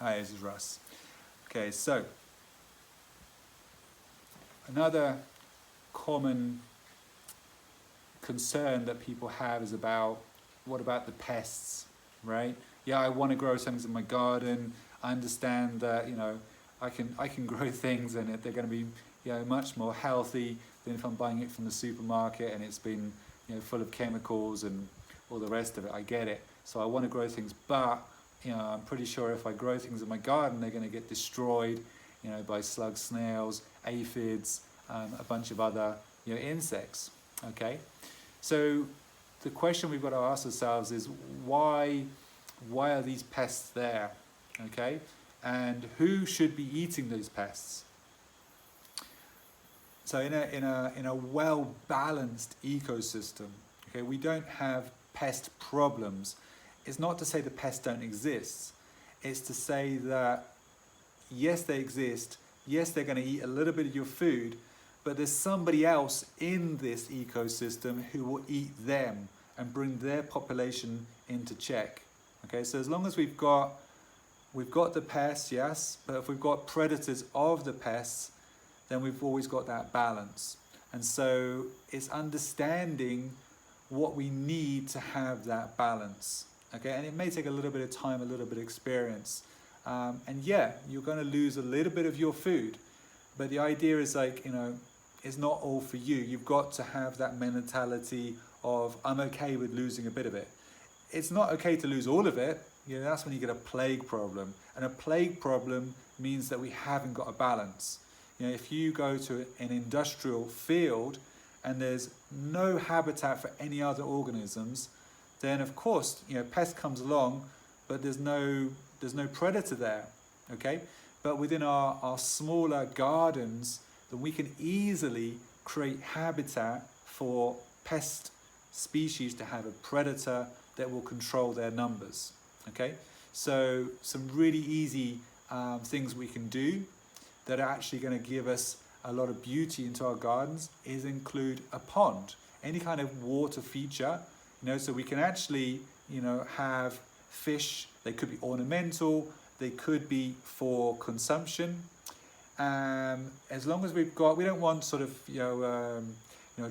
Hi, this is Russ. Okay, so another common concern that people have is about what about the pests, right? Yeah, I want to grow things in my garden. I understand that I can grow things and they're going to be much more healthy than if I'm buying it from the supermarket and it's been full of chemicals and all the rest of it. I get it. So I want to grow things, but I'm pretty sure if I grow things in my garden, they're going to get destroyed, by slugs, snails, aphids, a bunch of other insects. Okay, so the question we've got to ask ourselves is why are these pests there? Okay, and who should be eating those pests? So in a well balanced ecosystem, okay, we don't have pest problems. It's not to say the pests don't exist. It's to say that yes, they exist. Yes, they're going to eat a little bit of your food, but there's somebody else in this ecosystem who will eat them and bring their population into check. Okay, so as long as we've got the pests, yes, but if we've got predators of the pests, then we've always got that balance. And so it's understanding what we need to have that balance. Okay, and it may take a little bit of time, a little bit of experience. And yeah, you're going to lose a little bit of your food, but the idea is it's not all for you. You've got to have that mentality of I'm okay with losing a bit of it. It's not okay to lose all of it. That's when you get a plague problem, and a plague problem means that we haven't got a balance. If you go to an industrial field and there's no habitat for any other organisms, then of course pest comes along, but there's no predator there. Okay, but within our smaller gardens, then we can easily create habitat for pest species to have a predator that will control their numbers. Okay, so some really easy things we can do that are actually going to give us a lot of beauty into our gardens is include a pond, any kind of water feature, so we can actually have fish. They could be ornamental, they could be for consumption. As long as we don't want sort of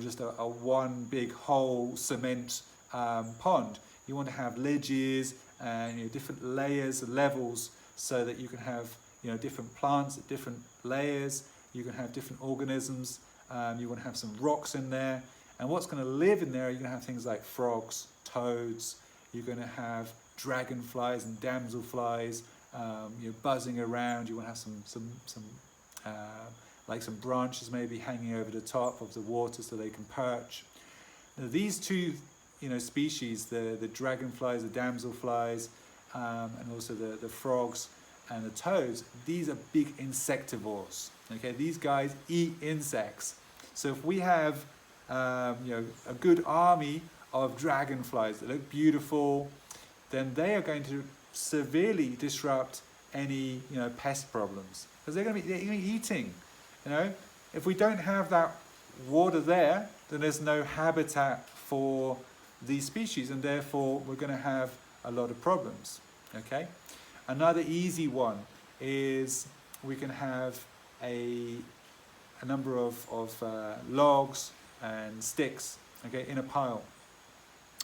just a one big whole cement pond. You want to have ledges and different layers and levels so that you can have different plants at different layers. You can have different organisms. You want to have some rocks in there, and what's going to live in there? You're going to have things like frogs, toads. You're going to have dragonflies and damselflies. Buzzing around. You want to have some branches maybe hanging over the top of the water so they can perch. Now, these two species, the dragonflies, the damselflies, and also the frogs and the toads, these are big insectivores. Okay, these guys eat insects. So if we have a good army of dragonflies that look beautiful, then they are going to severely disrupt any pest problems, because they're going to be eating. If we don't have that water there, then there's no habitat for these species, and therefore we're going to have a lot of problems. Okay, another easy one is we can have a number of logs and sticks, okay, in a pile.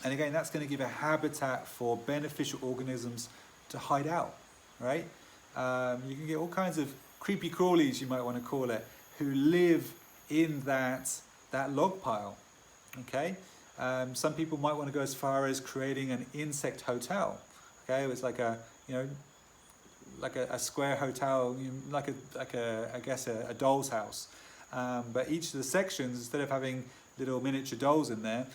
And again, that's going to give a habitat for beneficial organisms to hide out, right? You can get all kinds of creepy crawlies, you might want to call it, who live in that log pile, okay? Some people might want to go as far as creating an insect hotel, okay? It's like a square hotel, like a doll's house. But each of the sections, instead of having little miniature dolls in there,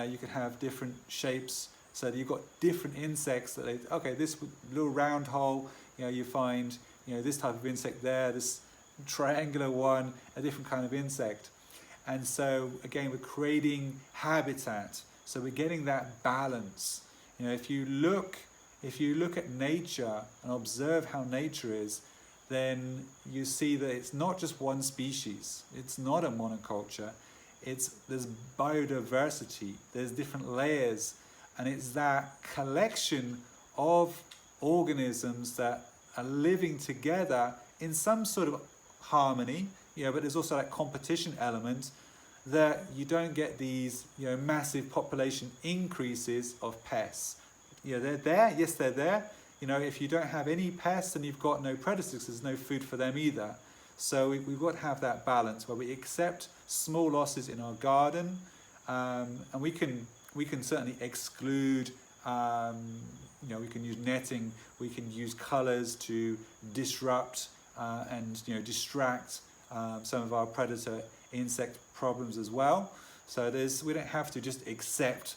you can have different shapes, so that you've got different insects that this little round hole, you find this type of insect there, this triangular one, a different kind of insect. And so again, we're creating habitat, so we're getting that balance. If you look at nature and observe how nature is, then you see that it's not just one species. It's not a monoculture. There's biodiversity, there's different layers, and it's that collection of organisms that are living together in some sort of harmony, but there's also that competition element, that you don't get these massive population increases of pests. They're there, yes they're there. If you don't have any pests and you've got no predators, there's no food for them either. So we've got to have that balance where we accept small losses in our garden, and we can certainly exclude, we can use netting, we can use colours to disrupt and distract some of our predator insect problems as well. So we don't have to just accept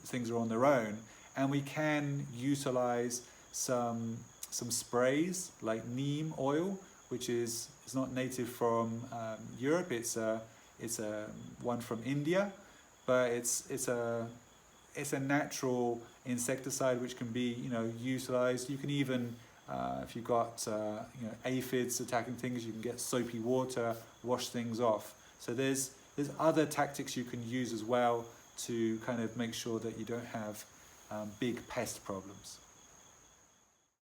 things are on their own, and we can utilize some sprays like neem oil, which is not native from Europe. It's a one from India, but it's a natural insecticide which can be utilized. You can even if you've got aphids attacking things, you can get soapy water, wash things off. So there's other tactics you can use as well to kind of make sure that you don't have big pest problems.